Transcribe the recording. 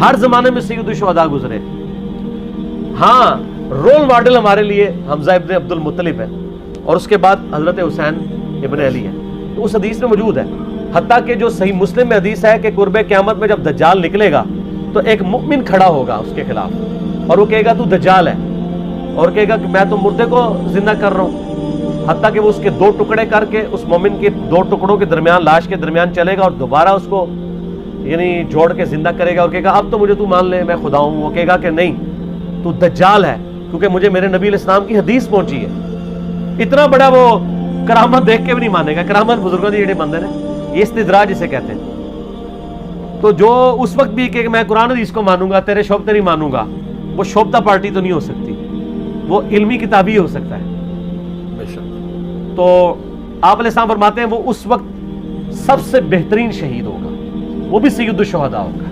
हर जमाने में सैयद शुहदा गुजरे। हाँ, रोल मॉडल हमारे लिए हमजा इब्न अब्दुल मुत्तलिब है और उसके बाद हजरत हुसैन इब्न अली है। तो उस हदीस में मौजूद है, हत्ता कि जो सही मुस्लिम में हदीस है कि कुर्बे क़यामत में जब दज्जाल निकलेगा तो एक मुमिन खड़ा होगा उसके खिलाफ और वो कहेगा तू दज्जाल है, और कहेगा कि मैं तो मुर्दे को जिंदा कर रहा हूँ। हत्ता कि वो उसके दो टुकड़े करके उस मोमिन के दो टुकड़ों के दरमियान, लाश के दरमियान चलेगा और दोबारा उसको यानी जोड़ के जिंदा करेगा और कहेगा अब तो मुझे तू मान ले, मैं खुदा हूँ। वो कहेगा कि नहीं, तू दज्जाल है, क्योंकि मुझे मेरे नबी अलैहिस्सलाम की हदीस पहुंची है। इतना बड़ा वो करामत देख के भी नहीं मानेगा। करामत बुजुर्गों की जेड़े बंदे ने, ये इस्तिदराज जिसे कहते हैं। तो जो उस वक्त भी कि मैं कुरान हदीस को मानूंगा, तेरे शोबते नहीं मानूंगा, वो शोबता पार्टी तो नहीं हो सकती, वो इल्मी किताबी हो सकता है। तो आप अलैहिस्सलाम फरमाते हैं वो उस वक्त सबसे बेहतरीन शहीद होगा, वो भी सैयद शुहदा होगा।